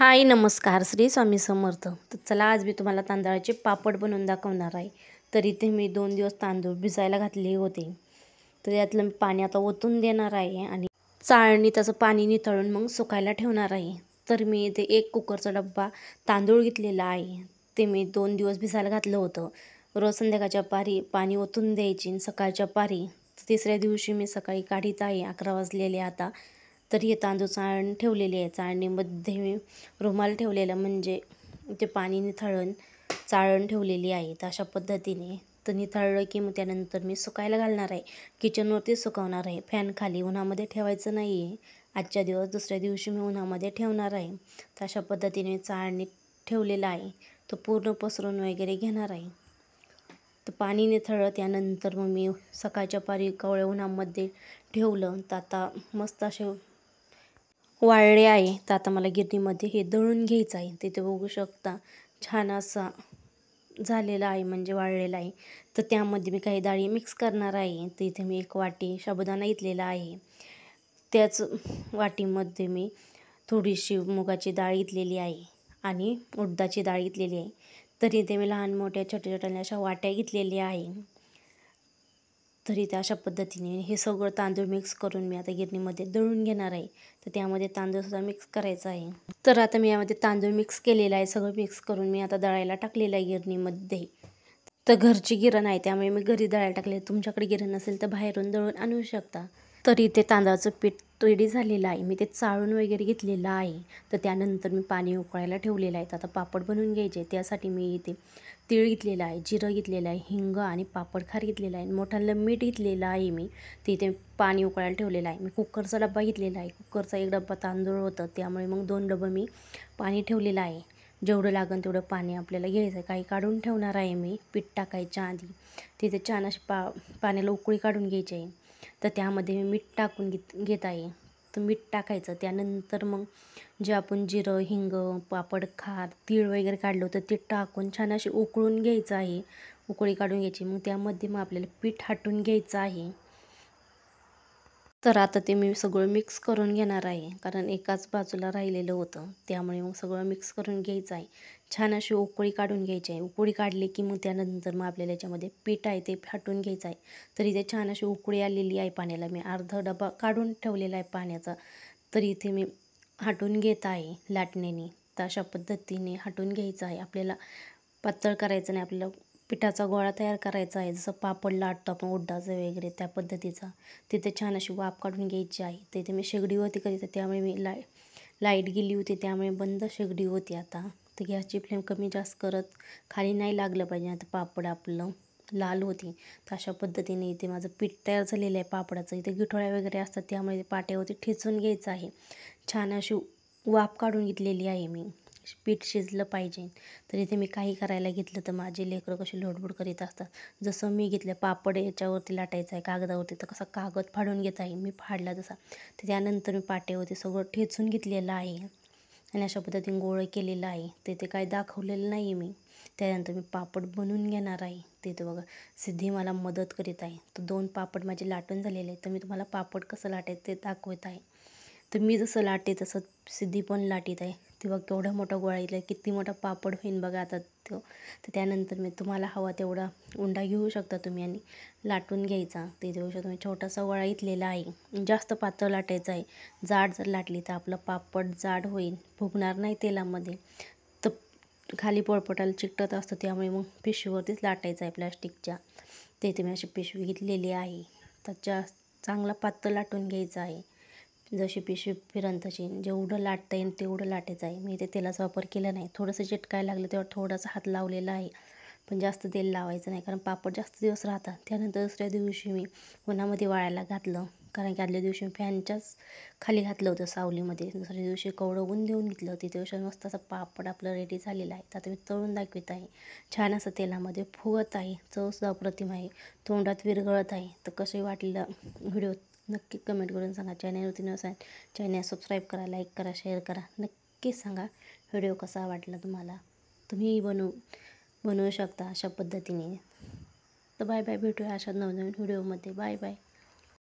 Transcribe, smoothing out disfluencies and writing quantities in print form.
हाय नमस्कार श्री स्वामी समर्थ। तर चला आज मी तुम्हाला तांदळाचे पापड बनवून दाखवणार आहे। तर इथे मी 2 दिवस तांदूळ भिजायला घातले होते। तर यातलं मी पाणी आता ओतून देणार आहे आणि चाळणी त्याचं पाणी निथळून मग सुकायला ठेवणार आहे। तर मी इथे 1 कुकरचा डब्बा तांदूळ घेतलेला आहे। ते मी 2 दिवस भिजायला घातलं होतं। रोज संध्याकाळच्या पारी पाणी ओतून द्यायची, सकाळच्या पारी। तिसऱ्या दिवशी मी सकाळी काढीत आहे, 11 वाजलेले आता। तर हे तांदूळ चाळून ठेवलेले आहे। चाळणीमध्ये मी रुमाल ठेवलेला, म्हणजे ते पाणी निथळून चाळून ठेवलेली आहे। तर अशा पद्धतीने तर निथळलं की मग त्यानंतर मी सुकायला घालणार आहे। किचनवरती सुकवणार आहे, फॅन खाली उन्हामध्ये ठेवायचं नाही आहे। आजच्या दिवस दुसऱ्या दिवशी मी उन्हामध्ये ठेवणार आहे। तर अशा पद्धतीने चाळणीत ठेवलेला आहे, तो पूर्ण पसरून वगैरे घेणार आहे। तर पाणी निथळलं त्यानंतर मग मी सकाळच्या पारी कवळ्या उन्हामध्ये ठेवलं। तर आता मस्त असे वाळले आहे। तर आता मला गिरणीमध्ये हे दळून घ्यायचं आहे। तिथे बघू शकता छान असा झालेला आहे, म्हणजे वाळलेला आहे। तर त्यामध्ये मी काही डाळी मिक्स करणार आहे। तर इथे मी 1 वाटी साबुदाणा घेतलेला आहे। त्याच वाटीमध्ये मी थोडीशी मुगाची डाळ घेतलेली आहे आणि उडदाची डाळ घेतलेली आहे। तर इथे मी लहान मोठ्या छोट्या छोट्या अशा वाट्या घेतलेल्या आहे। तर इथे अशा पद्धतीने हे सगळं तांदूळ मिक्स करून मी आता गिरणीमध्ये दळून घेणार आहे। तर त्यामध्ये तांदूळसुद्धा मिक्स करायचा आहे। तर आता मी यामध्ये तांदूळ मिक्स केलेला आहे, सगळं मिक्स करून मी आता दळायला टाकलेलं आहे गिरणीमध्ये। तर घरची गिरण आहे त्यामुळे मी घरी दळायला टाकले। तुमच्याकडे गिरण नसेल तर बाहेरून दळून आणू शकता। तर इथे तांदळाचं पीठ रेडी झालेलं आहे, मी ते चाळून वगैरे घेतलेलं आहे। तर त्यानंतर मी पाणी उकळायला ठेवलेलं आहे। तर आता पापड बनवून घ्यायचे, त्यासाठी मी इथे तीळ घेतलेलं आहे, जिरं घेतलेलं आहे, हिंग आणि पापडखार घेतलेला आहे, मोठ्याला मीठ घेतलेलं आहे मी। तिथे पाणी उकळायला ठेवलेलं आहे। मी कुकरचा डब्बा घेतलेला आहे, कुकरचा 1 डब्बा तांदूळ होतं त्यामुळे मग 2 डबं मी पाणी ठेवलेलं आहे। जेवढं लागेल तेवढं पाणी आपल्याला घ्यायचं आहे। काही काढून ठेवणार आहे मी पीठ टाकायच्या आधी। तिथे छान अशी पाण्याला उकळी काढून घ्यायची आहे। तर त्यामध्ये मी मीठ टाकून घेत आहे। तर मीठ टाकायचं, त्यानंतर मग जे आपण जिरं, हिंग, पापड खार, तीळ वगैरे काढलं होतं ते टाकून छान अशी उकळून घ्यायचं आहे, उकळी काढून घ्यायची। मग त्यामध्ये मग आपल्याला पीठ हटून घ्यायचं आहे। तर आता ते मी सगळं मिक्स करून घेणार आहे, कारण एकाच बाजूला राहिलेलं होतं त्यामुळे मग सगळं मिक्स करून घ्यायचं आहे। छान अशी उकळी काढून घ्यायची आहे। उकळी काढली की मग त्यानंतर मग आपल्याला याच्यामध्ये पीठ आहे ते हटून घ्यायचं आहे। तर इथे छान अशी उकळी आलेली आहे पाण्याला, मी अर्धा डबा काढून ठेवलेला आहे पाण्याचा। तर इथे मी हटून घेत आहे लाटण्याने। तर अशा पद्धतीने हटून घ्यायचं आहे। आपल्याला पातळ करायचं नाही, आपल्याला पिठाचा गोळा तयार करायचा आहे, जसं पापड लाटतो आपण उडदाचं वगैरे त्या पद्धतीचा। तिथे छान अशी वाफ काढून घ्यायची आहे। तिथे मी शेगडी होती कधी, तर त्यामुळे मी लाईट गेली होती त्यामुळे बंद शेगडी होती आता। तर गॅसची फ्लेम कमी जास्त करत, खाली नाही लागलं पाहिजे, आता पापड आपलं लाल होती। तर अशा पद्धतीने इथे माझं पीठ तयार झालेलं आहे पापडाचं। इथे गिठोळ्या वगैरे असतात त्यामुळे पाट्यावरती ठेचून घ्यायचं आहे। छान अशी वाफ काढून घेतलेली आहे मी, पीठ शिजलं पाहिजे। तर इथे मी काही करायला घेतलं तर माझे लेकरं कशी लोडबोड करीत असतात। जसं मी घेतलं पापड याच्यावरती लाटायचं आहे कागदावरती, तर कसा कागद फाडून घेत आहे मी, फाडला तसा। तर त्यानंतर मी पाट्यावरती सगळं ठेचून घेतलेलं आहे आणि अशा पद्धतीने गोळ केलेलं आहे। तिथे काही दाखवलेलं नाही मी। त्यानंतर मी पापड बनवून घेणार आहे। तिथे बघा सिद्धी मला मदत करीत आहे। तर 2 पापड माझे लाटून झालेले आहेत। तर मी तुम्हाला पापड कसं लाटायचं ते दाखवत आहे। तर मी जसं लाटते तसं सिद्धी पण लाटीत आहे। तेव्हा केवढा मोठा गोळा येईल, किती मोठा पापड होईल बघा आता तो। तर त्यानंतर मी तुम्हाला हवा तेवढा उंडा घेऊ शकता तुम्ही आणि लाटून घ्यायचा। ते देऊ शकता, मी छोटासा गोळा घेतलेला आहे। जास्त पातळ लाटायचं आहे, जाड जर लाटली तर आपलं पापड जाड होईल, फुगणार नाही तेलामध्ये। तर खाली पोळपाटाला चिकटत असतं त्यामुळे मग पिशवीवरतीच लाटायचं आहे प्लॅस्टिकच्या। तर इथे मी अशी पिशवी घेतलेली आहे, तर चांगला पातळ लाटून घ्यायचं आहे। जशी पिशवी फिरण तशी जेवढं लाटता येईल तेवढं लाटायचं आहे। मी इथे तेलाचा वापर केला नाही, थोडंसं चिटकायला लागलं तेव्हा थोडासा हात लावलेला आहे, पण जास्त तेल लावायचं नाही, कारण पापड जास्त दिवस राहतात। त्यानंतर दुसऱ्या दिवशी मी उन्हामध्ये वाळायला घातलं, कारण की आदल्या दिवशी मी फॅनच्याच खाली घातलं होतं सावलीमध्ये। दुसऱ्या दिवशी कवडं ऊन देऊन घेतलं, तिथे मस्त असं पापड आपलं रेडी झालेलं आहे। तर आता मी तळून दाखवत आहे, छान असं तेलामध्ये फुगत आहे, चवसुद्धा अप्रतिम आहे, तोंडात विरघळत आहे। तर कसे वाटलं व्हिडिओ नक्की कमेंट करून सांगा। चॅनलवरती नसेल चॅनल सबस्क्राईब करा, लाईक करा, शेअर करा। नक्की सांगा व्हिडिओ कसा वाटला तुम्हाला, तुम्हीही बनवू शकता अशा पद्धतीने। तर बाय बाय, भेटूया अशा नवनवीन व्हिडिओमध्ये। Bye bye.